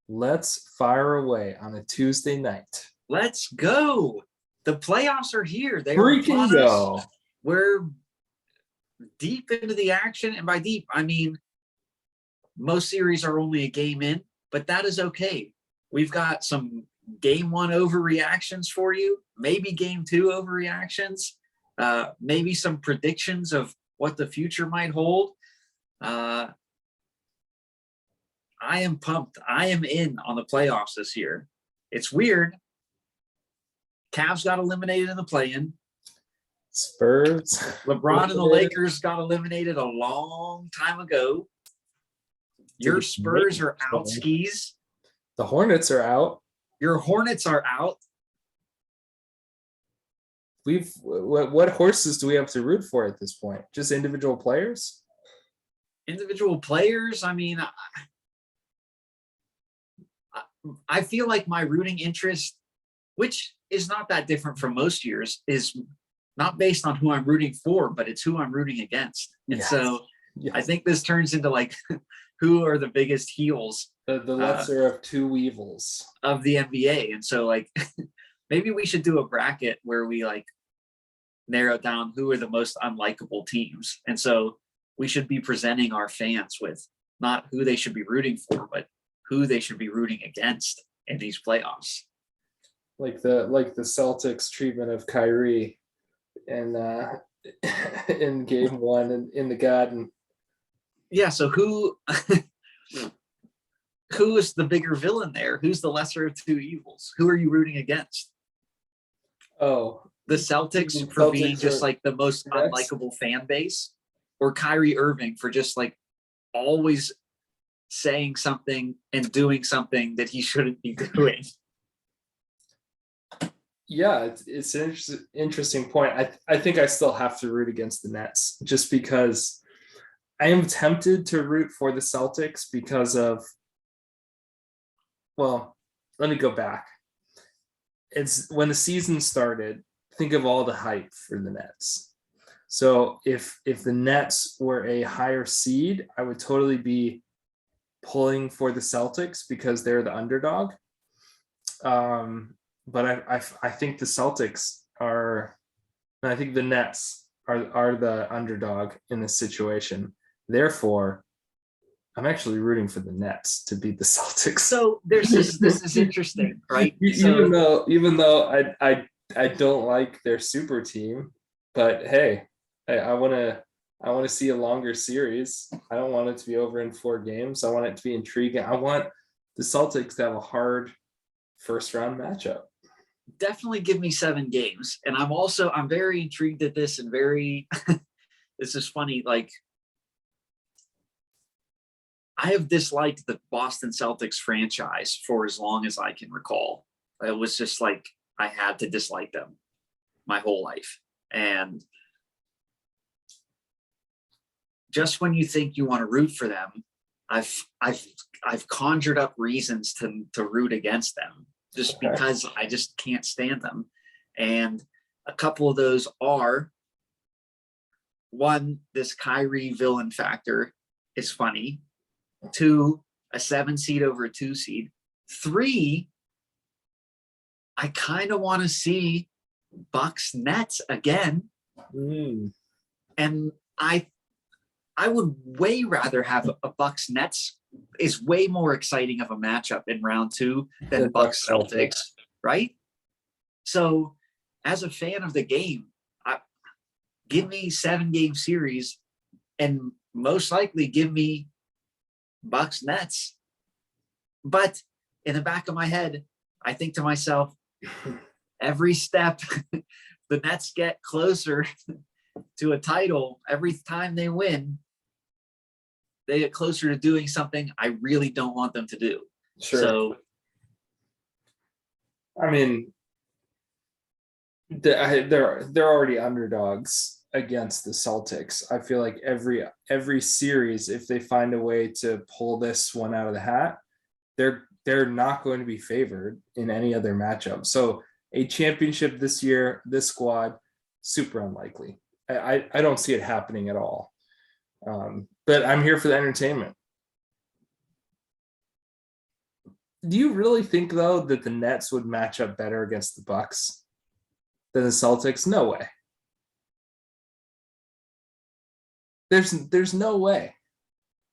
Let's fire away on a Tuesday night. Let's go. The playoffs are here. They are Freaking upon us. go. We're deep into the action. And by deep, I mean most series are only a game in, but that is okay. We've got some game one overreactions for you, maybe game two overreactions, maybe some predictions of what the future might hold. I am pumped. I am in on the playoffs this year. It's weird. Cavs got eliminated in the play-in. Spurs. LeBron and the Lakers got eliminated a long time ago. Your Spurs are out, skis. The Hornets are out. Your Hornets are out. What horses do we have to root for at this point? Just individual players? Individual players. I mean, I feel like my rooting interest, which is not that different from most years, is not based on who I'm rooting for, but it's who I'm rooting against. And so I think this turns into like who are the biggest heels, the lesser of two evils of the NBA. And so like maybe we should do a bracket where we like narrow down who are the most unlikable teams. And so we should be presenting our fans with not who they should be rooting for, but who they should be rooting against in these playoffs. Like the Celtics treatment of Kyrie and in game one in the Garden. Yeah, so who is the bigger villain there? Who's the lesser of two evils? Who are you rooting against? Oh, the Celtics for being just like the most unlikable fan base, or Kyrie Irving for just like always saying something and doing something that he shouldn't be doing? Yeah, it's an interesting point. I think I still have to root against the Nets just because I am tempted to root for the Celtics because of, well, let me go back. It's when the season started, think of all the hype for the Nets. So if the Nets were a higher seed, I would totally be pulling for the Celtics because they're the underdog. But I think the Celtics are, and I think the Nets are the underdog in this situation. Therefore, I'm actually rooting for the Nets to beat the Celtics. So this is interesting, right? Even though I don't like their super team, but hey, I want to see a longer series. I don't want it to be over in 4 games. I want it to be intriguing. I want the Celtics to have a hard first round matchup. Definitely give me 7 games. And I'm very intrigued at this and very, this is funny. Like, I have disliked the Boston Celtics franchise for as long as I can recall. It was just like, I had to dislike them my whole life. And just when you think you want to root for them, I've conjured up reasons to root against them just because I just can't stand them. And a couple of those are, one, this Kyrie villain factor is funny. 2, a 7 seed over a 2 seed. 3, I kind of want to see Bucks Nets again. And I would way rather have a Bucks Nets is way more exciting of a matchup in round 2 than Bucks Celtics, right? So as a fan of the game, give me 7-game series and most likely give me Bucks Nets. But in the back of my head, I think to myself, every step the Nets get closer to a title, every time they win, they get closer to doing something I really don't want them to do. Sure. So, I mean, they're already underdogs against the Celtics. I feel like every series, if they find a way to pull this one out of the hat, they're not going to be favored in any other matchup. So a championship this year, this squad, super unlikely. I don't see it happening at all. But I'm here for the entertainment. Do you really think though that the Nets would match up better against the Bucks than the Celtics? No way. There's no way.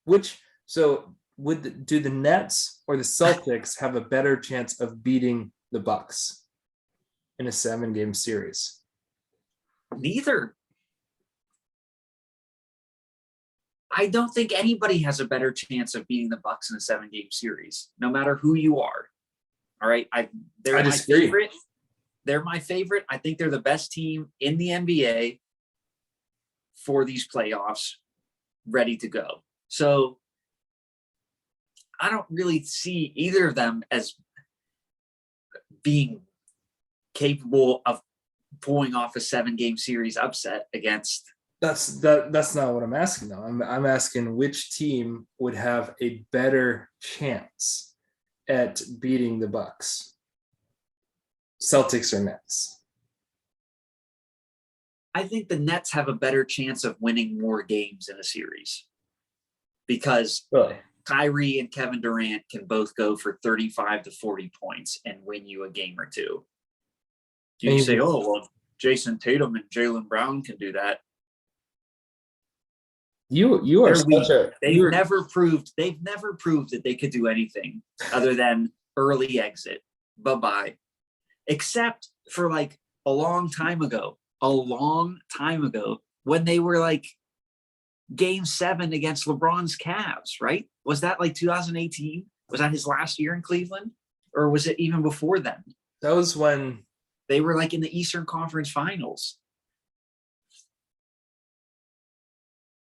Which so do the Nets or the Celtics have a better chance of beating the Bucks in a 7-game series? Neither. I don't think anybody has a better chance of beating the Bucks in a 7-game series, no matter who you are. All right. They're my favorite. They're my favorite. I think they're the best team in the NBA for these playoffs, ready to go. So I don't really see either of them as being capable of pulling off a 7-game series upset against. That's not what I'm asking though. I'm asking which team would have a better chance at beating the Bucks, Celtics or Nets. I think the Nets have a better chance of winning more games in a series because Really? Kyrie and Kevin Durant can both go for 35 to 40 points and win you a game or two. You say, oh, well, Jason Tatum and Jaylen Brown can do that. You are such a they've never proved that they could do anything other than early exit. Bye-bye. Except for like a long time ago when they were like game 7 against LeBron's Cavs, right? Was that like 2018? Was that his last year in Cleveland? Or was it even before then? That was when they were like in the Eastern Conference Finals.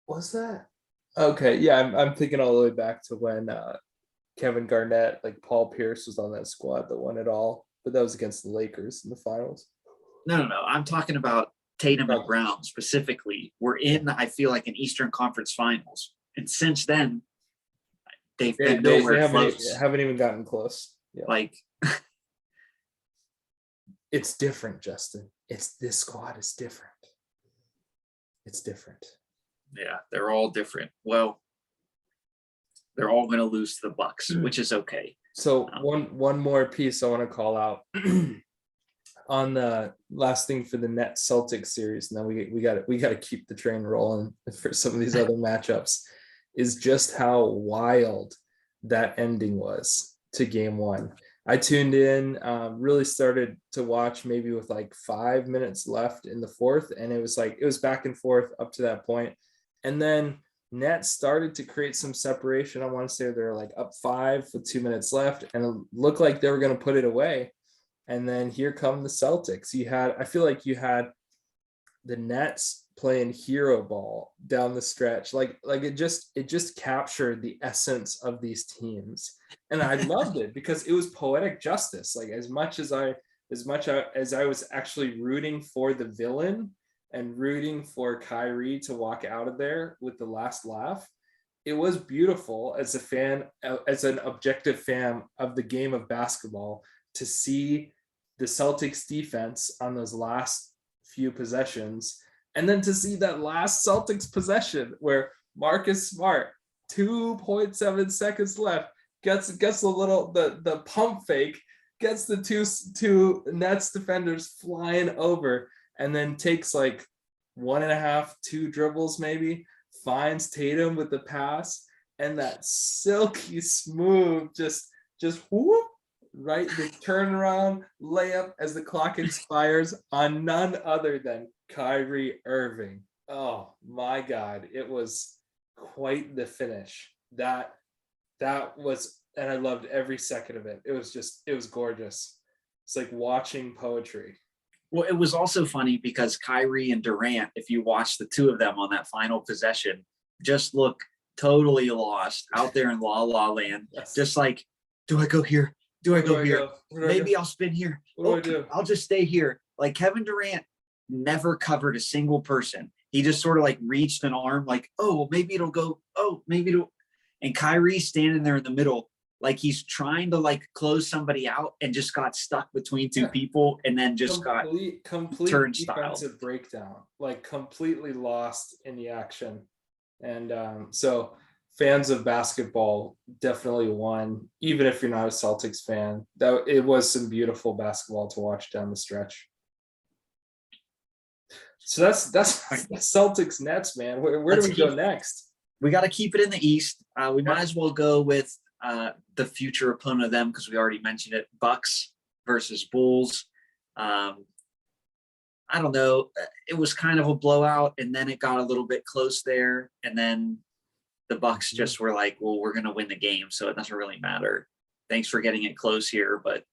Was that? Okay, yeah, I'm thinking all the way back to when Kevin Garnett, like Paul Pierce was on that squad that won it all, but that was against the Lakers in the finals. No. I'm talking about Tatum and Brown specifically. We're in, I feel like, an Eastern Conference Finals. And since then, they've been nowhere close. Haven't even gotten close. Yeah. Like, it's different, Justin. This squad is different. It's different. Yeah, they're all different. Well, they're all going to lose to the Bucks, which is okay. So one more piece I want to call out on the last thing for the Nets Celtics series. Now we got to keep the train rolling for some of these other matchups. Is just how wild that ending was to game 1. I tuned in, really started to watch maybe with like 5 minutes left in the fourth, and it was back and forth up to that point. And then Nets started to create some separation. I want to say they're like up 5 with 2 minutes left, and it looked like they were going to put it away. And then here come the Celtics. I feel like you had the Nets playing hero ball down the stretch. Like it just captured the essence of these teams. And I loved it because it was poetic justice. Like as much as I was actually rooting for the villain and rooting for Kyrie to walk out of there with the last laugh, it was beautiful as a fan, as an objective fan of the game of basketball, to see the Celtics defense on those last few possessions, and then to see that last Celtics possession where Marcus Smart, 2.7 seconds left, gets the pump fake, gets the two Nets defenders flying over, and then takes like 1.5, 2 dribbles maybe, finds Tatum with the pass, and that silky smooth just whoop, right, the turnaround layup as the clock expires on none other than Kyrie Irving. Oh my God, it was quite the finish. That was, and I loved every second of it. It was gorgeous. It's like watching poetry. Well, it was also funny because Kyrie and Durant, if you watch the two of them on that final possession, just look totally lost out there in La La Land. Yes. Just like, do I go here? Do I go here? Maybe I'll spin here. I'll just stay here. Like Kevin Durant never covered a single person. He just sort of like reached an arm like, oh, maybe it'll go. Oh, maybe it'll. And Kyrie standing there in the middle, like he's trying to like close somebody out and just got stuck between two people and then just complete turnstile. Defensive breakdown, like completely lost in the action. And so fans of basketball definitely won, even if you're not a Celtics fan. That it was some beautiful basketball to watch down the stretch. So that's Celtics Nets, man. Where do we go next? We got to keep it in the East. We might Yeah. as well go with the future opponent of them because we already mentioned it: Bucks versus Bulls. I don't know. It was kind of a blowout, and then it got a little bit close there, and then the Bucks just were like, "Well, we're going to win the game, so it doesn't really matter. Thanks for getting it close here, but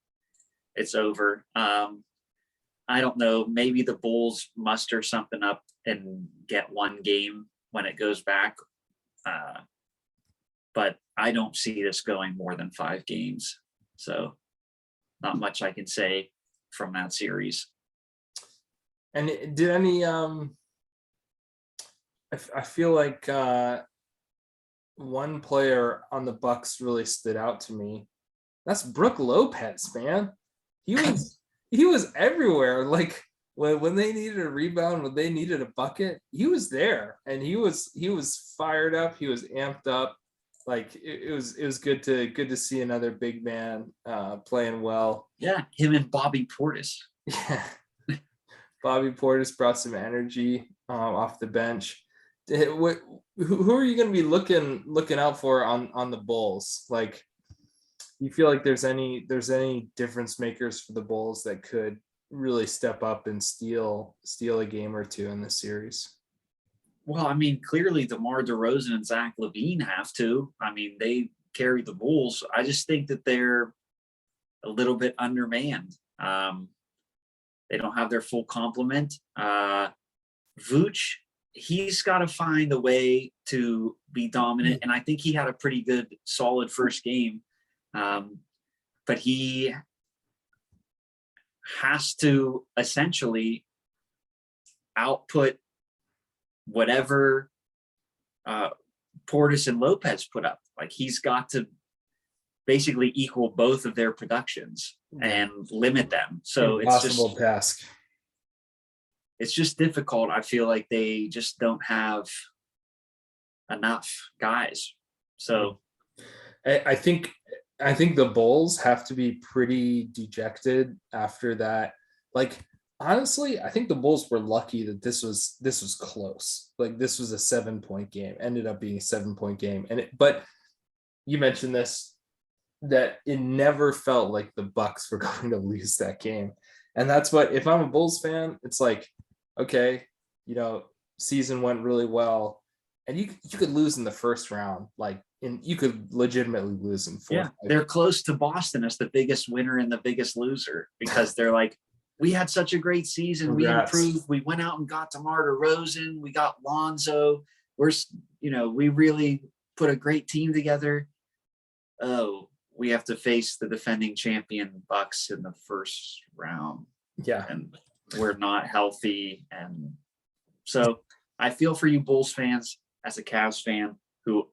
it's over." I don't know. Maybe the Bulls muster something up and get one game when it goes back. But I don't see this going more than 5 games. So not much I can say from that series. And did any I feel like one player on the Bucks really stood out to me. That's Brook Lopez, man. He was everywhere. Like when they needed a rebound, when they needed a bucket, he was there, and he was fired up. He was amped up. Like it was good to see another big man playing well. Yeah, him and Bobby Portis. Yeah, Bobby Portis brought some energy off the bench. Who are you going to be looking out for on the Bulls? Like, you feel like there's any difference makers for the Bulls that could really step up and steal a game or two in this series? Well, I mean, clearly DeMar DeRozan and Zach LaVine have to. I mean, they carry the Bulls. I just think that they're a little bit undermanned. They don't have their full complement. Vooch, he's got to find a way to be dominant, and I think he had a pretty good, solid first game. But he has to essentially output whatever Portis and Lopez put up. Like, he's got to basically equal both of their productions and limit them. So Impossible task. It's just difficult. I feel like they just don't have enough guys. So I think the Bulls have to be pretty dejected after that. Like, honestly, I think the Bulls were lucky that this was close. Like, this was a 7-point game, ended up being a 7-point game. But you mentioned this, that it never felt like the Bucks were going to lose that game. And that's what, if I'm a Bulls fan, it's like, okay, season went really well, and you could lose in the first round, and you could legitimately lose in 4. Yeah, they're close to Boston as the biggest winner and the biggest loser, because they're like, we had such a great season. Congrats. We improved. We went out and got DeMar DeRozan. We got Lonzo. We really put a great team together. Oh, we have to face the defending champion Bucks in the first round. Yeah. And we're not healthy. And so I feel for you Bulls fans as a Cavs fan who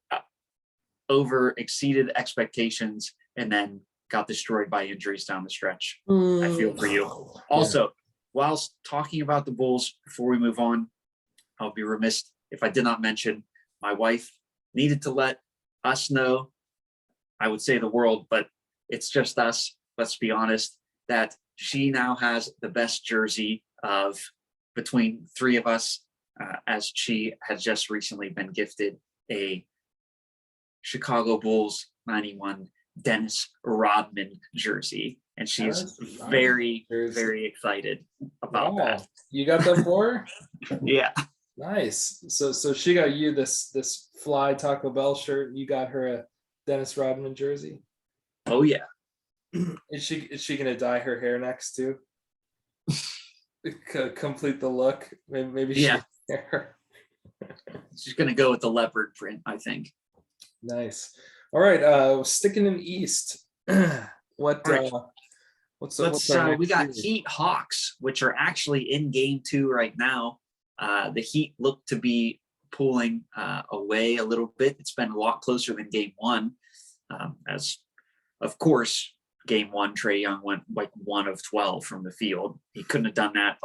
over exceeded expectations and then got destroyed by injuries down the stretch. I feel for you. Also, whilst talking about the Bulls, before we move on, I'll be remiss if I did not mention my wife needed to let us know, I would say the world, but it's just us, let's be honest, that she now has the best jersey of between 3 of us, as she has just recently been gifted a Chicago Bulls 91 Dennis Rodman jersey, and she's very, very excited about that. You got that for her? Yeah. Nice. So she got you this fly Taco Bell shirt. You got her a Dennis Rodman jersey. Oh yeah. Is she gonna dye her hair next too? Complete the look. Maybe Yeah. She's gonna go with the leopard print, I think. Nice. All right. Sticking in East. We got Heat Hawks, which are actually in game 2 right now. The Heat look to be pulling away a little bit. It's been a lot closer than game 1. As of course, game 1, Trae Young went like 1 of 12 from the field. He couldn't have done that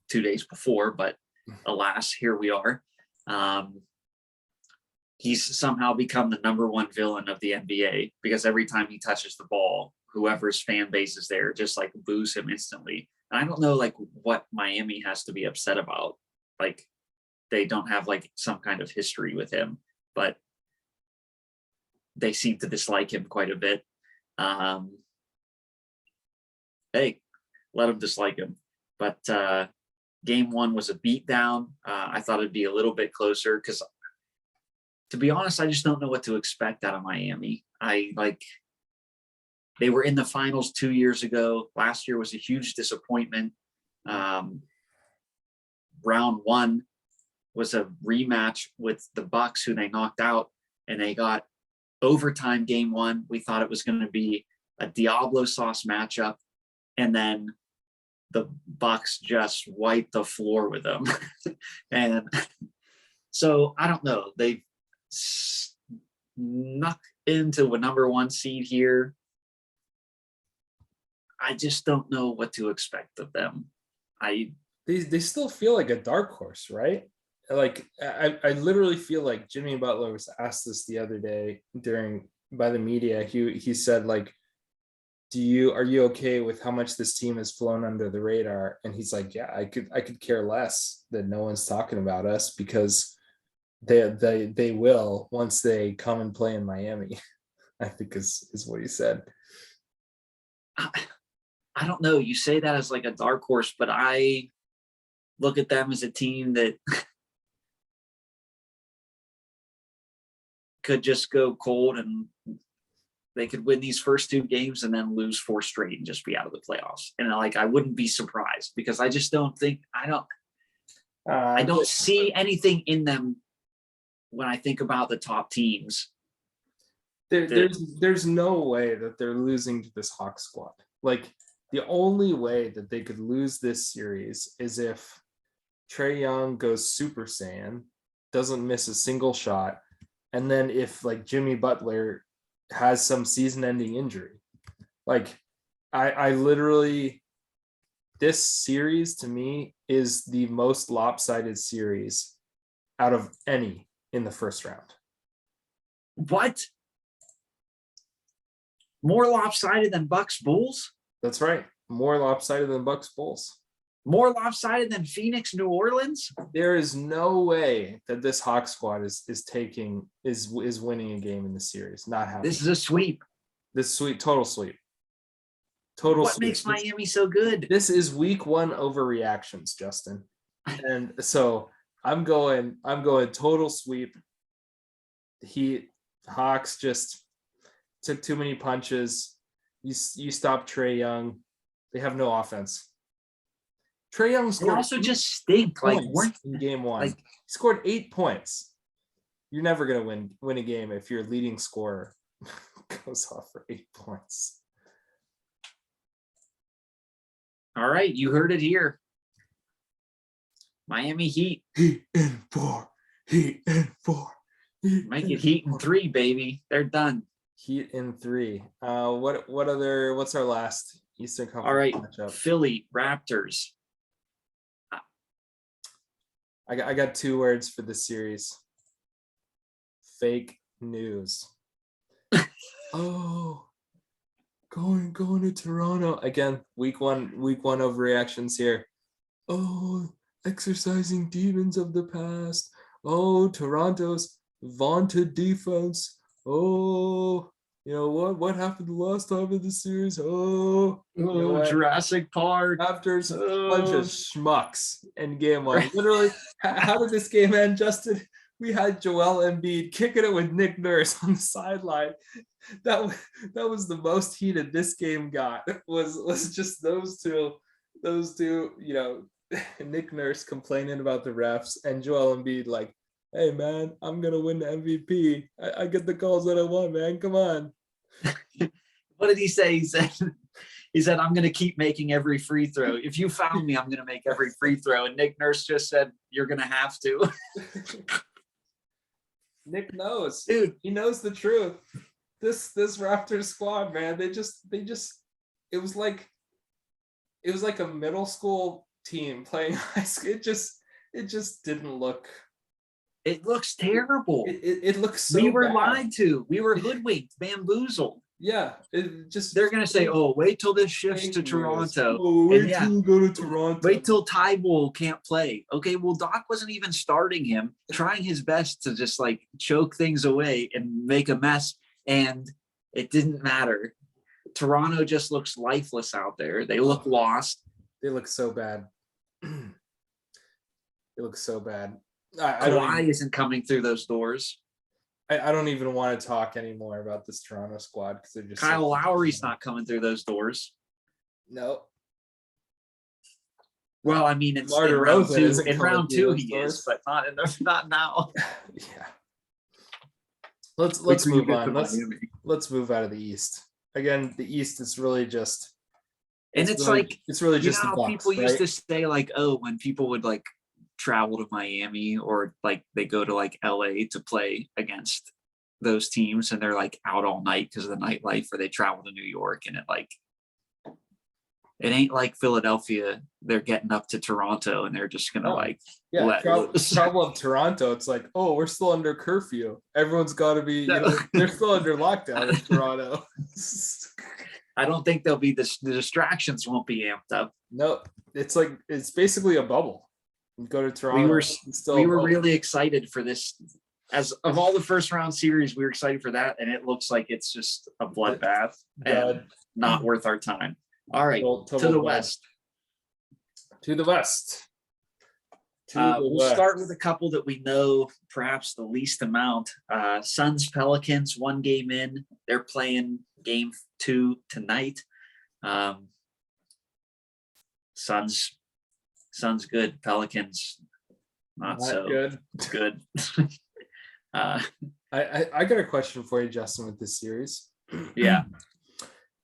2 days before, but alas, here we are. he's somehow become the number one villain of the NBA because every time he touches the ball, whoever's fan base is there just like boos him instantly. And I don't know like what Miami has to be upset about. Like they don't have like some kind of history with him, but they seem to dislike him quite a bit. Hey, let him dislike him. But game one was a beatdown. I thought it'd be a little bit closer because, to be honest, I just don't know what to expect out of Miami. They were in the finals 2 years ago. Last year was a huge disappointment. Round one was a rematch with the Bucks, who they knocked out, and they got overtime game one. We thought it was going to be a Diablo sauce matchup, and then the Bucks just wiped the floor with them. And so I don't know. They snuck into a number one seed here. I just don't know what to expect of them. They still feel like a dark horse, right? Like I literally feel like Jimmy Butler was asked this the other day by the media. He said like, are you okay with how much this team has flown under the radar? And he's like, yeah, I could care less that no one's talking about us, because they will once they come and play in Miami. I think is what he said. I don't know. You say that as like a dark horse, but I look at them as a team that could just go cold, and they could win these first two games and then lose 4 straight and just be out of the playoffs. And like, I wouldn't be surprised, because I just don't think, I don't see anything in them when I think about the top teams. There's no way that they're losing to this Hawk squad. Like, the only way that they could lose this series is if Trae Young goes Super Saiyan, doesn't miss a single shot, and then if like Jimmy Butler has some season-ending injury. Like, I literally, this series to me is the most lopsided series out of any in the first round. What? More lopsided than Bucks Bulls? That's right. More lopsided than Bucks Bulls. More lopsided than Phoenix New Orleans? There is no way that this Hawk squad is winning a game in the series. Not happening. This is a sweep. This sweep, total sweep. What makes Miami so good? This is week one overreactions, Justin. And so I'm going total sweep. Hawks just took too many punches. You stop Trae Young. They have no offense. Trae Young scored. They also just stink. Like, in game one, he scored 8 points. You're never gonna win a game if your leading scorer goes off for 8 points. All right, you heard it here. Miami Heat. Heat in 4. Heat in 4. Make it Heat in 3, baby. They're done. Heat in 3. What's our last Eastern Conference all right matchup? Philly Raptors. I got 2 words for this series. Fake news. Oh, going to Toronto again. Week one overreactions here. Oh, exercising demons of the past. Oh, Toronto's vaunted defense. Oh, you know what happened the last time in the series? Oh, Jurassic Park. Raptors, bunch of schmucks in game one. Literally, how did this game end, Justin? We had Joel Embiid kicking it with Nick Nurse on the sideline. That was the most heated this game got. Was just those two. You know, Nick Nurse complaining about the refs and Joel Embiid like, hey man, I'm gonna win the MVP. I get the calls that I want, man. Come on. What did he say? He said, I'm gonna keep making every free throw. If you foul me, I'm gonna make every free throw. And Nick Nurse just said, you're gonna have to. Nick knows, dude. He knows the truth. This Raptors squad, man, they just it was like a middle school team playing high school. It just didn't look It looks terrible. It looks so We were bad. lied to. We were hoodwinked, bamboozled. Yeah, it just They're gonna say, "Oh, wait till this shifts to dangerous. Toronto." Oh, And wait yeah, till we go to Toronto. wait till Tybull can't play. Okay, well, Doc wasn't even starting him, trying his best to just like choke things away and make a mess, and it didn't matter. Toronto just looks lifeless out there. They look lost. They look so bad. They look so bad. I don't Kawhi even, isn't coming through those doors. I don't even want to talk anymore about this Toronto squad because they're just Kyle Lowry's not coming through those doors. No. Well, I mean, it's DeMar in round DeRozan two. isn't In coming round through two, those he doors. is, but not now. Yeah. Let's Wait till you move get on. to Miami. Let's move out of the East. Again, the East is really just And it's like, it's really you just know the how Bucks, people used right? to say, like, oh, when people would like travel to Miami or like they go to like LA to play against those teams and they're like out all night because of the nightlife, or they travel to New York and it ain't like Philadelphia. They're getting up to Toronto and they're just gonna Oh, like Yeah, let loose. travel of Toronto. It's like, oh, we're still under curfew. Everyone's got to be, they're still under lockdown in Toronto. I don't think there'll be the distractions won't be amped up. No, it's basically a bubble. You go to Toronto. We were it's still we a were bubble. really excited for this. As of all the first round series, we were excited for that, and it looks like it's just a bloodbath and not worth our time. All right, to the West. To the West. We'll start with a couple that we know perhaps the least amount. Suns Pelicans, 1 game in. They're playing game 2 tonight. Suns good. Pelicans not so good. I got a question for you, Justin, with this series. Yeah.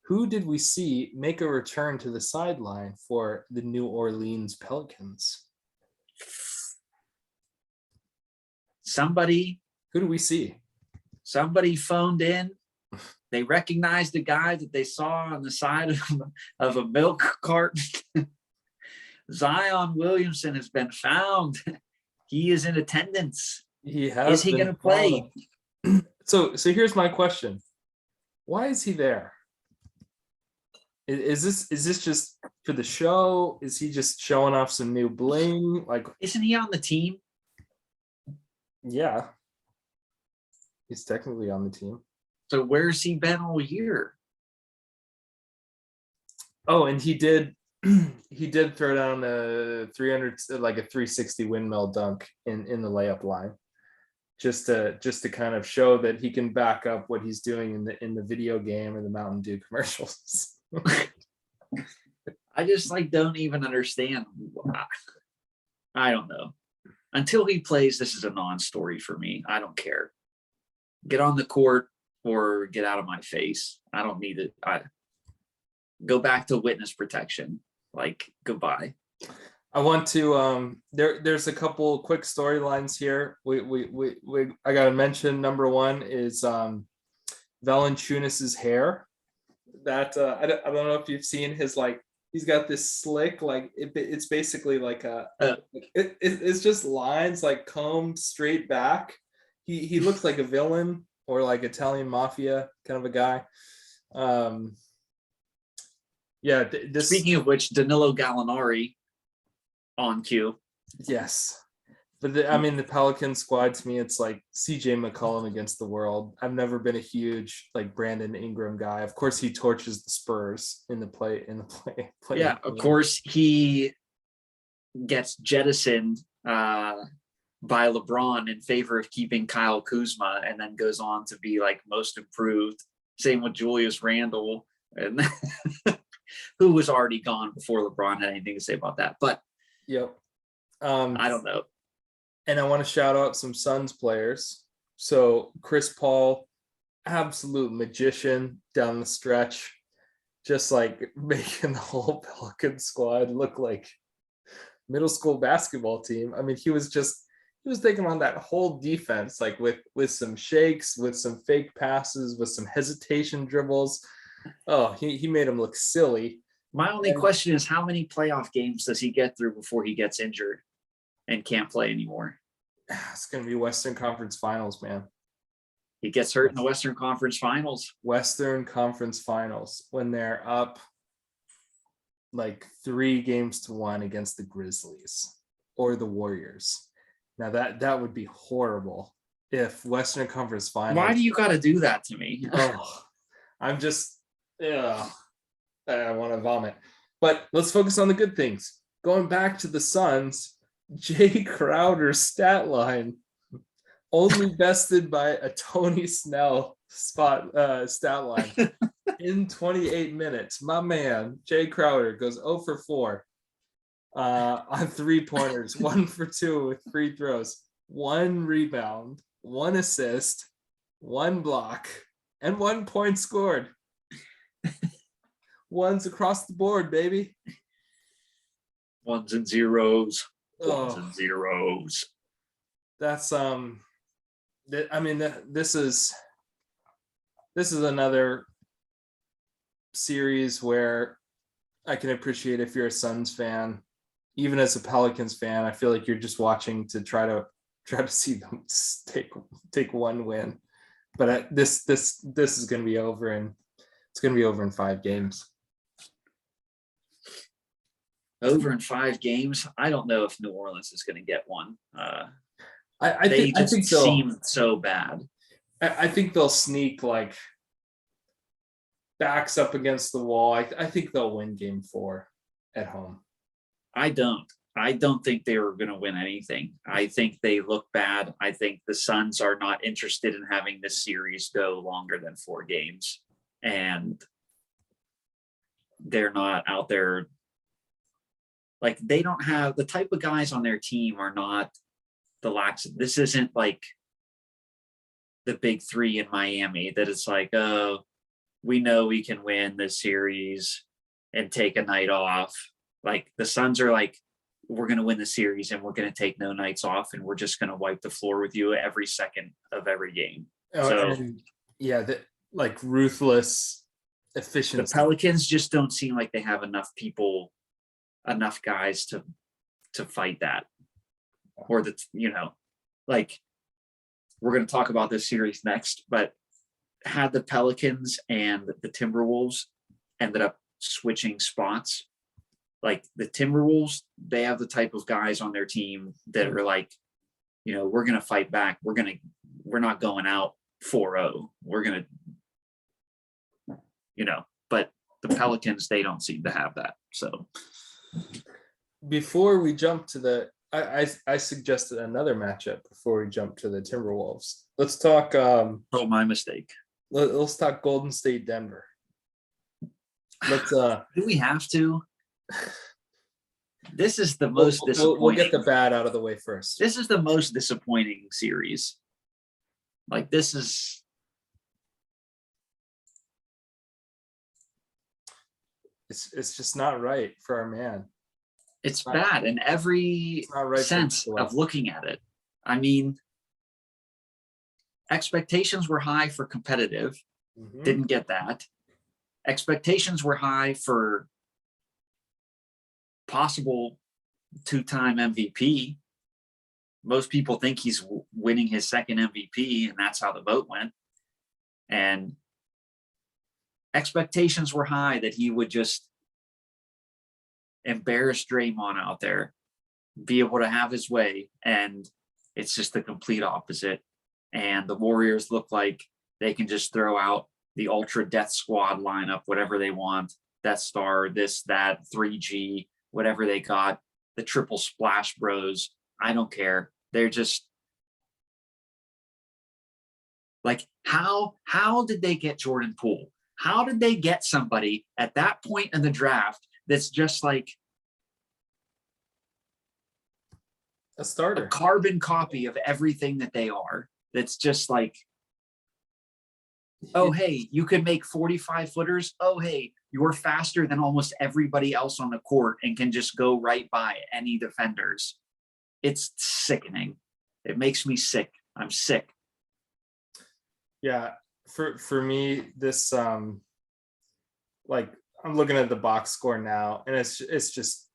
Who did we see make a return to the sideline for the New Orleans Pelicans? Somebody. Who do we see? Somebody phoned in. They recognized a guy that they saw on the side of a milk cart. Zion Williamson has been found. He is in attendance. He has. Is he going to play? So here's my question. Why is he there? Is this just for the show? Is he just showing off some new bling? Like, isn't he on the team? Yeah. He's technically on the team. So where's he been all year? Oh, and he did throw down a 360 windmill dunk in the layup line. Just to kind of show that he can back up what he's doing in the video game or the Mountain Dew commercials. I just don't even understand. I don't know. Until he plays, this is a non-story for me. I don't care. Get on the court or get out of my face. I don't need it. I go back to witness protection. Goodbye. I want to there's a couple quick storylines here. I gotta mention number one is Valanciunas' hair. That I don't know if you've seen his he's got this slick it's basically it's just lines combed straight back. He looks like a villain or Italian mafia kind of a guy. Speaking of which, Danilo Gallinari on cue. Yes. But the Pelican squad, to me, it's like CJ McCollum against the world. I've never been a huge Brandon Ingram guy. Of course, he torches the Spurs in the play. Yeah, of course, he gets jettisoned by LeBron in favor of keeping Kyle Kuzma, and then goes on to be most improved. Same with Julius Randle, and who was already gone before LeBron had anything to say about that. But yep, I don't know. And I want to shout out some Suns players. So Chris Paul, absolute magician down the stretch, just making the whole Pelican squad look like middle school basketball team. I mean, he was taking on that whole defense, with some shakes, with some fake passes, with some hesitation dribbles. Oh, he made him look silly. My only question is, how many playoff games does he get through before he gets injured and can't play anymore? It's going to be Western Conference Finals, man. He gets hurt in the Western Conference Finals. Western Conference Finals when they're up like 3-1 against the Grizzlies or the Warriors. Now that would be horrible if Western Conference Finals. Why do you got to do that to me? Oh, I'm just, I want to vomit. But let's focus on the good things. Going back to the Suns, Jay Crowder's stat line, only bested by a Tony Snell stat line in 28 minutes. My man, Jay Crowder, goes 0 for 4 on 3-pointers, 1 for 2 with free throws, 1 rebound, 1 assist, 1 block, and 1 point scored. Ones across the board, baby. Ones and zeros. Ones and zeros. That's I mean, this is another series where I can appreciate if you're a Suns fan. Even as a Pelicans fan, I feel like you're just watching to try to see them take 1 win. But this is going to be over, and it's going to be over in 5 games. Over in 5 games. I don't know if New Orleans is going to get one. I think seem so bad. I think they'll sneak like backs up against the wall. I think they'll win game 4 at home. I don't think they were going to win anything. I think they look bad. I think the Suns are not interested in having this series go longer than 4 games. And they're not out there. Like, they don't have the type of guys on their team are not the lax. This isn't like the big 3 in Miami that it's like, oh, we know we can win this series and take a night off. Like, the Suns are like, we're going to win the series and we're going to take no nights off and we're just going to wipe the floor with you every second of every game. Like ruthless efficiency. The Pelicans just don't seem like they have enough guys to fight that. Or that, like, we're going to talk about this series next, but had the Pelicans and the Timberwolves ended up switching spots, like the Timberwolves, they have the type of guys on their team that are like, we're going to fight back. We're not going out 4-0. We're going to, but the Pelicans, they don't seem to have that. So before we jump to I suggested another matchup before we jump to the Timberwolves. Let's talk. My mistake. Let's talk Golden State, Denver. Let's. Do we have to? This is the most disappointing. We'll get the bad out of the way first. This is the most disappointing series. Like, this is. It's just not right for our man. It's bad in every sense of looking at it. I mean, expectations were high for competitive. Mm-hmm. Didn't get that. Expectations were high for possible 2-time MVP. Most people think he's winning his second MVP, and that's how the vote went. And expectations were high that he would just embarrass Draymond out there, be able to have his way, and it's just the complete opposite. And the Warriors look like they can just throw out the ultra death squad lineup, whatever they want, Death Star, this, that, 3G, whatever they got, the triple splash bros. I don't care. They're just like, how did they get Jordan Poole? How did they get somebody at that point in the draft that's just like a starter, a carbon copy of everything that they are? That's just like, oh, hey, you can make 45 footers. Oh, hey, you're faster than almost everybody else on the court and can just go right by any defenders. It's sickening. It makes me sick. I'm sick. Yeah. For me, this, like, I'm looking at the box score now, and it's just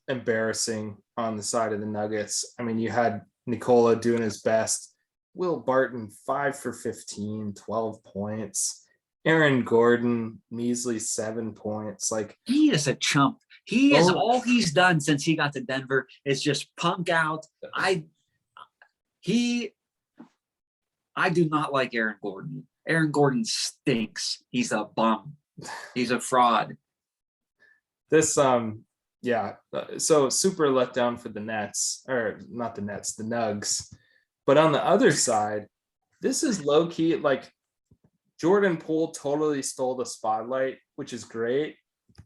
embarrassing on the side of the Nuggets. I mean, you had Nicola doing his best. Will Barton 5 for 15, 12 points. Aaron Gordon measly 7 points. Like, He is a chump. He is Oh. all he's done since he got to Denver is just punk out. I do not like Aaron Gordon. Aaron Gordon stinks. He's a bum. He's a fraud. this yeah, so super letdown for the Nets, or not the Nets, the Nugs. But on the other side, this is low key. Like, Jordan Poole totally stole the spotlight, which is great,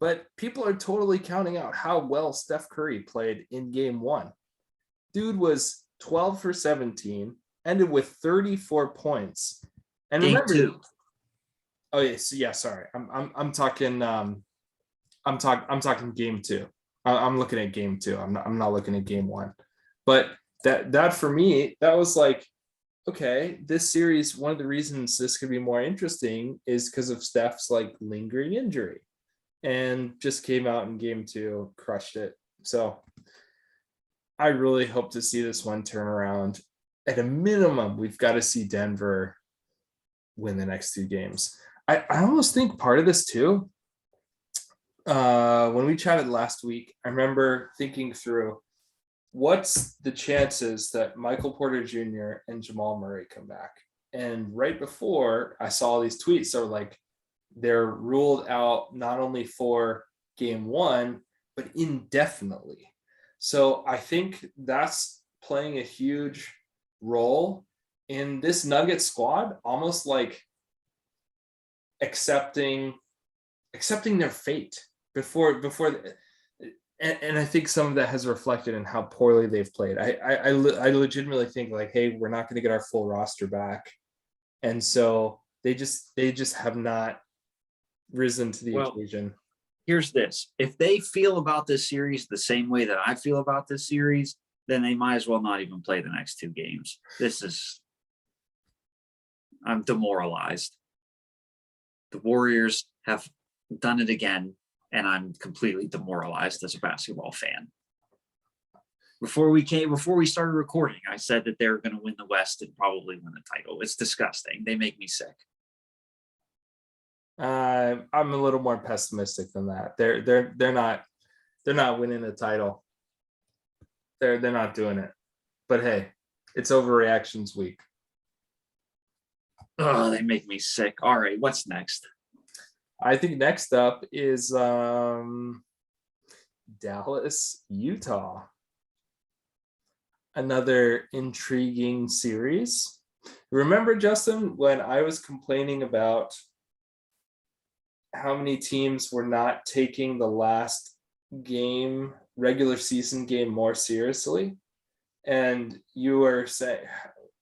but people are totally counting out how well Steph Curry played in game one. Dude was 12 for 17, ended with 34 points. And Game remember, two. oh yeah, sorry. I'm talking I'm talking game two. I'm looking at game two. I'm not looking at game one. But that for me, that was like, okay, this series, one of the reasons this could be more interesting is because of Steph's like lingering injury, and just came out in game two, crushed it. So I really hope to see this one turn around. At a minimum, we've got to see Denver win the next two games. I almost think part of this too, when we chatted last week, I remember thinking through, what's the chances that Michael Porter Jr. and Jamal Murray come back? And right before, I saw these tweets that were like, they're ruled out not only for game one, but indefinitely. So I think that's playing a huge role in this Nugget squad, almost like accepting their fate before and I think some of that has reflected in how poorly they've played. I legitimately think like, hey, we're not going to get our full roster back, and so they just have not risen to the occasion. Here's this: if they feel about this series the same way that I feel about this series, then they might as well not even play the next two games. I'm demoralized. The Warriors have done it again, and I'm completely demoralized as a basketball fan. Before we started recording, I said that they're going to win the West and probably win the title. It's disgusting. They make me sick. I'm a little more pessimistic than that. They're not winning the title. They're not doing it. But hey, it's overreactions week. Oh, they make me sick. All right, what's next? I think next up is Dallas, Utah. Another intriguing series. Remember, Justin, when I was complaining about how many teams were not taking the last game, regular season game, more seriously? And you were saying,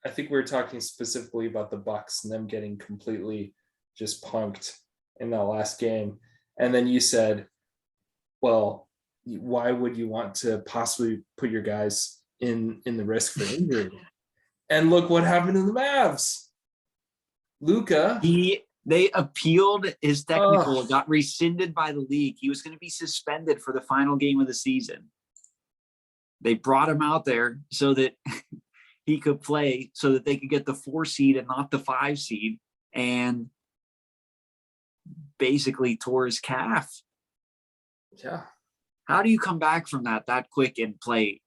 I think we were talking specifically about the Bucks and them getting completely just punked in that last game. And then you said, well, why would you want to possibly put your guys in the risk for injury? And look what happened to the Mavs. Luka. They appealed his technical, got rescinded by the league. He was going to be suspended for the final game of the season. They brought him out there so that he could play, so that they could get the 4 seed and not the 5 seed, and basically tore his calf. Yeah. How do you come back from that quick and play?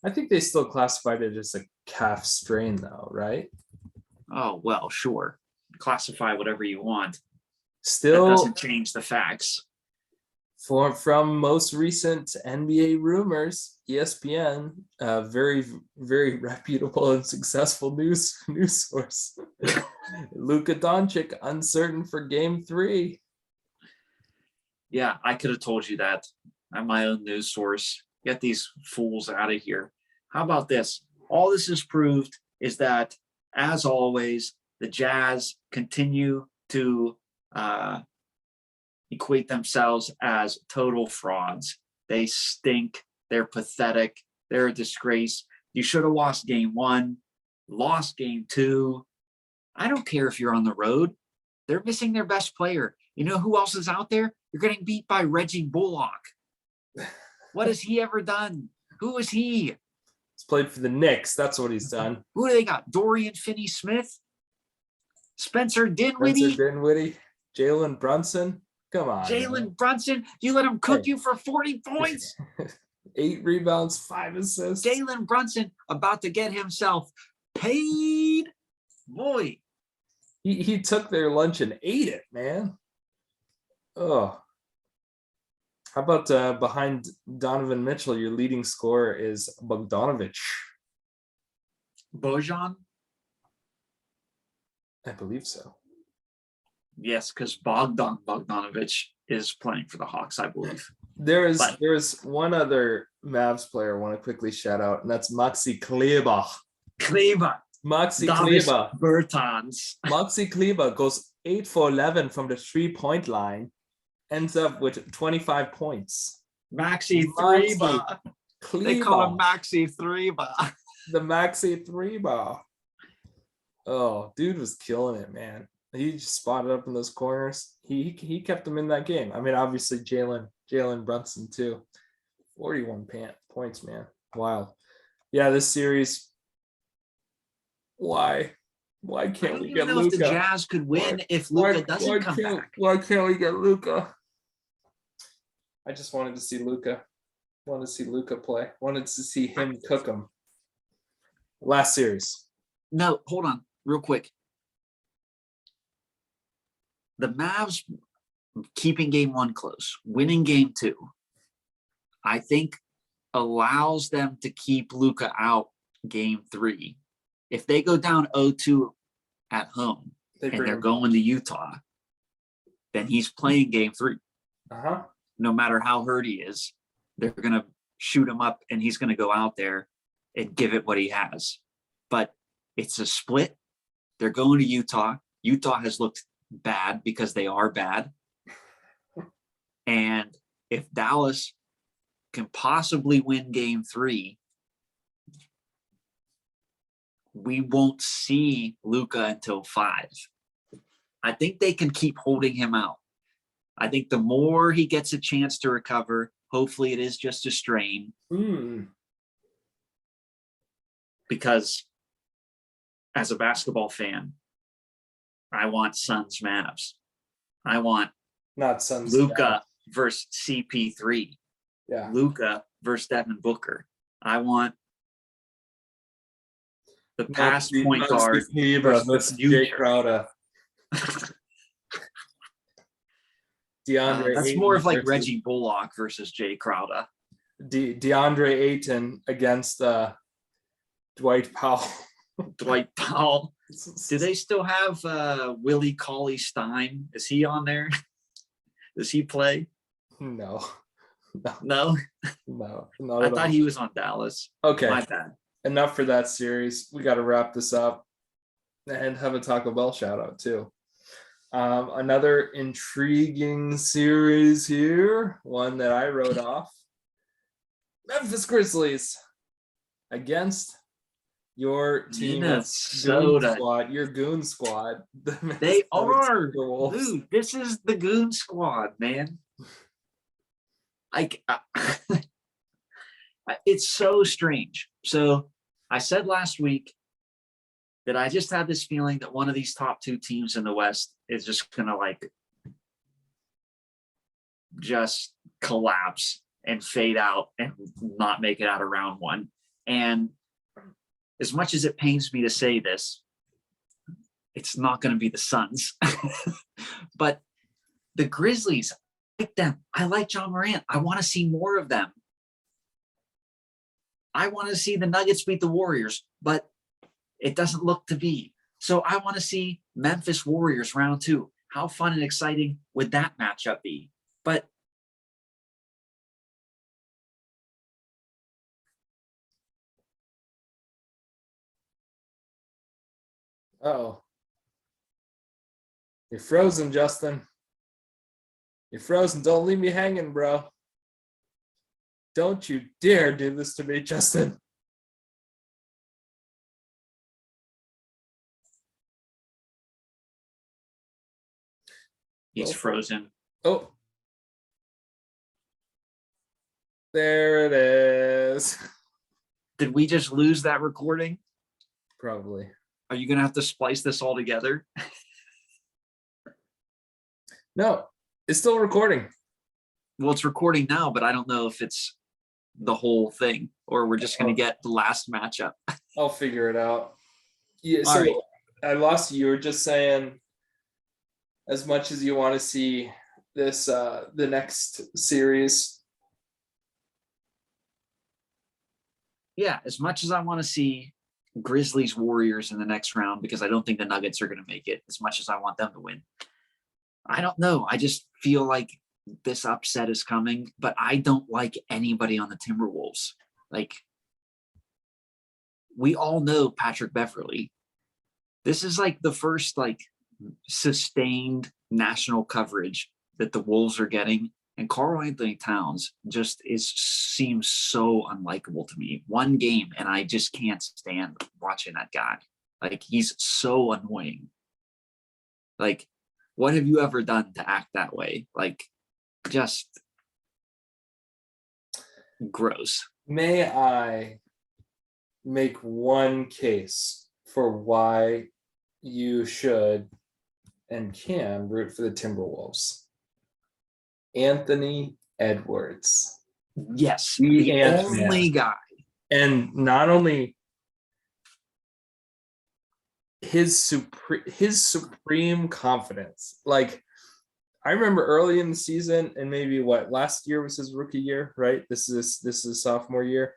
I think they still classified it as a calf strain though, right? Oh, well, sure. Classify whatever you want. Still that doesn't change the facts. From most recent NBA rumors, ESPN, very, very reputable and successful news source. Luka Doncic uncertain for game 3. Yeah, I could have told you that. I'm my own news source. Get these fools out of here. How about this? All this has proved is that, as always, the Jazz continue to equate themselves as total frauds. They stink. They're pathetic. They're a disgrace. You should have lost game 1, lost game 2. I don't care if you're on the road. They're missing their best player. You know who else is out there? You're getting beat by Reggie Bullock. What has he ever done? Who is he? He's played for the Knicks. That's what he's done. Who do they got? Dorian Finney-Smith? Spencer Spencer Dinwiddie? Dinwiddie, Jalen Brunson. Come on. Jalen Brunson? You let him cook Hey. you for 40 points? 8 rebounds, 5 assists. Jalen Brunson about to get himself paid. Boy, He took their lunch and ate it, man. Oh. How about behind Donovan Mitchell, your leading scorer is Bogdanovich. Bojan? I believe so. Yes, because Bogdanovich is playing for the Hawks, I believe. There is one other Mavs player I want to quickly shout out, and that's Maxi Kleber. Kleber. Maxi Davis Kleber. Bertans. Maxi Kleber goes 8 for 11 from the 3-point line, ends up with 25 points. Maxi Threeba. Kleber. They call him Maxi Threeba. The Maxi 3-bar. Oh, dude was killing it, man. He just spotted up in those corners. He kept them in that game. I mean, obviously Jalen Brunson too. 41 points, man. Wow. Yeah, this series. Why can't we get Luka? If the Jazz could win if Luka doesn't come back. Why can't we get Luka? I just wanted to see Luka. Wanted to see Luka play. Wanted to see him cook him. Last series. No, hold on, real quick. The Mavs keeping game 1 close, winning game 2, I think allows them to keep Luka out game 3. If they go down 0-2 at home and they're going to Utah, then he's playing game 3. Uh-huh. No matter how hurt he is, they're going to shoot him up and he's going to go out there and give it what he has. But it's a split. They're going to Utah. Utah has looked bad because they are bad. And if Dallas can possibly win game 3, we won't see Luka until 5. I think they can keep holding him out. I think the more he gets a chance to recover, hopefully it is just a strain. Because as a basketball fan, I want Suns Mavs. I want not Suns Luka versus CP3. Yeah. Luka versus Devin Booker. I want the past point guard versus Jay Crowder. DeAndre. That's Ayton more of like Reggie Bullock versus Jay Crowder. DeAndre Ayton against Dwight Powell. Dwight Powell. Do they still have Willie Cauley-Stein? Is he on there? Does he play? No. No. I thought he was on Dallas. Okay. My bad. Enough for that series. We got to wrap this up and have a Taco Bell shout out too. Another intriguing series here. One that I wrote off. Memphis Grizzlies against your team, Minnesota squad, your goon squad. They are, dude. This is the goon squad, man. Like, it's so strange. So I said last week that I just had this feeling that one of these top 2 teams in the West is just gonna just collapse and fade out and not make it out of round 1. And as much as it pains me to say this, it's not going to be the Suns. But the Grizzlies, I like them. I like John Morant. I want to see more of them. I want to see the Nuggets beat the Warriors, but it doesn't look to be. So I want to see Memphis Warriors round 2. How fun and exciting would that matchup be? But oh, you're frozen, Justin. You're frozen. Don't leave me hanging, bro. Don't you dare do this to me, Justin. he's frozen. Oh. There it is. Did we just lose that recording? Probably. Are you gonna have to splice this all together? No, it's still recording. Well, it's recording now, but I don't know if it's the whole thing or we're just gonna get the last matchup. I'll figure it out. Yeah, All so right. I lost you. You were just saying, as much as you want to see this the next series. Yeah, as much as I want to see Grizzlies Warriors in the next round, because I don't think the Nuggets are going to make it, as much as I want them to win. I don't know. I just feel like this upset is coming, but I don't like anybody on the Timberwolves. Like, we all know Patrick Beverley. This is like the first like sustained national coverage that the Wolves are getting. And Karl Anthony Towns just seems so unlikable to me. One game, and I just can't stand watching that guy. Like, he's so annoying. Like, what have you ever done to act that way? Like, just gross. May I make one case for why you should and can root for the Timberwolves? Anthony Edwards. Yes, The the Ant-Man. only guy. And not only his supreme confidence. Like, I remember early in the season, and maybe last year was his rookie year, right? This is sophomore year.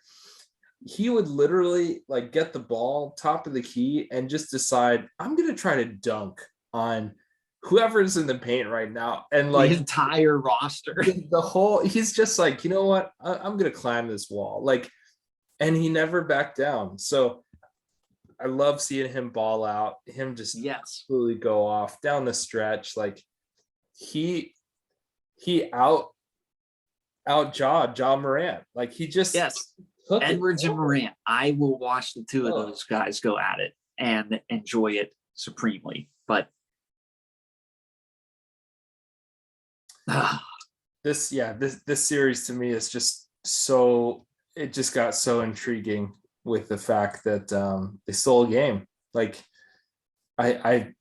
He would literally like get the ball top of the key and just decide, I'm gonna try to dunk on whoever's in the paint right now. And like the entire roster. The whole, he's just like, you know what? I'm gonna climb this wall. Like, and he never backed down. So I love seeing him ball out, him just absolutely go off down the stretch. Like, he outjawed Ja Morant. Like, he just Edwards and Morant. I will watch the two of those guys go at it and enjoy it supremely. But this series to me is just so, it just got so intriguing with the fact that they stole a game. Like, I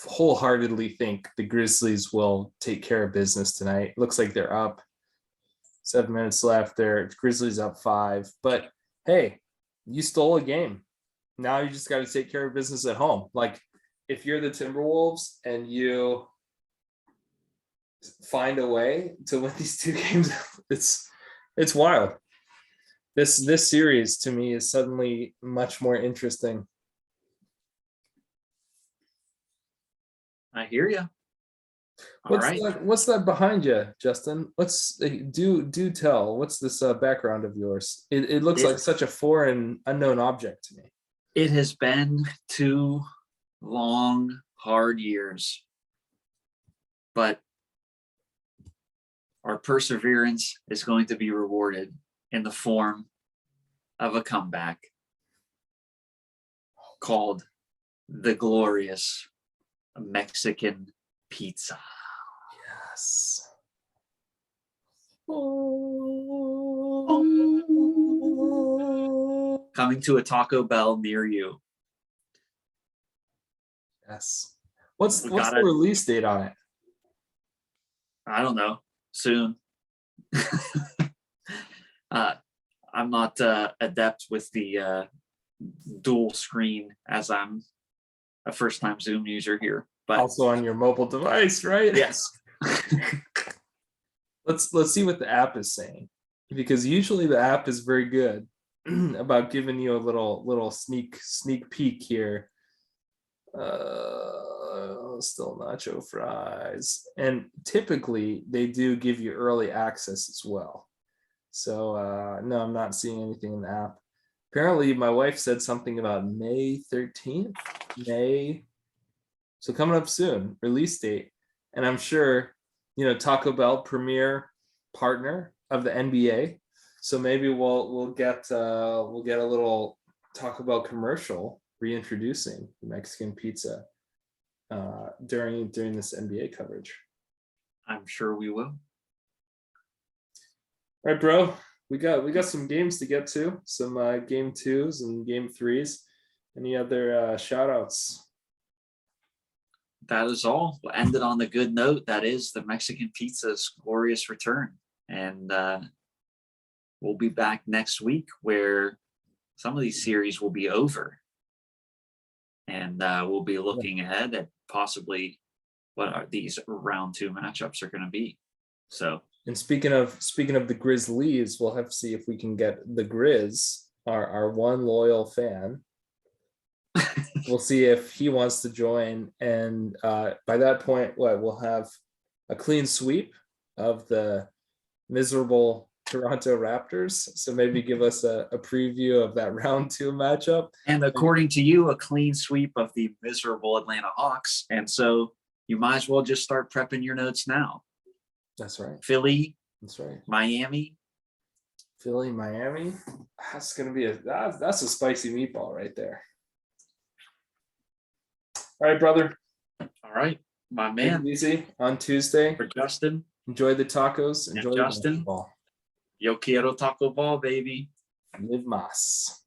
wholeheartedly think the Grizzlies will take care of business tonight. Looks like they're up. 7 minutes left. There, Grizzlies up 5. But hey, you stole a game. Now you just got to take care of business at home. Like, if you're the Timberwolves and you find a way to win these 2 games, it's wild. This series to me is suddenly much more interesting. I hear you. What's that behind you, Justin? Let's do tell. What's this background of yours? It looks like such a foreign, unknown object to me. It has been 2 long, hard years, but our perseverance is going to be rewarded in the form of a comeback called the glorious Mexican pizza. Yes. Coming to a Taco Bell near you. Yes. What's the release date on it? I don't know. Soon. I'm not adept with the dual screen, as I'm a first-time Zoom user here. But also on your mobile device, right? Yes. Let's see what the app is saying, because usually the app is very good about giving you a little sneak peek here. Still nacho fries, and typically they do give you early access as well. So no, I'm not seeing anything in the app. Apparently my wife said something about May 13th. So coming up soon, release date. And I'm sure, Taco Bell, premier partner of the NBA. So maybe we'll get a little Taco Bell commercial reintroducing the Mexican pizza during this NBA coverage. I'm sure we will. All right, bro. we got some games to get to, some game twos and game threes. Any other shout outs? That is all. We'll end it on the good note. That is the Mexican Pizza's glorious return. And we'll be back next week where some of these series will be over. And we'll be looking ahead at possibly what are these round 2 matchups are going to be. So, and speaking of the Grizzlies, we'll have to see if we can get the Grizz, our one loyal fan. We'll see if he wants to join, and by that point, we'll have a clean sweep of the miserable Toronto Raptors. So maybe give us a preview of that round 2 matchup. And according to you, a clean sweep of the miserable Atlanta Hawks. And so you might as well just start prepping your notes now. That's right. Philly. That's right. Miami. Philly, Miami. That's gonna be that's a spicy meatball right there. All right, brother. All right, my man. Take it easy on Tuesday. For Justin. Enjoy the tacos. Enjoy Justin. the ball. Yo quiero taco ball, baby. Live mas.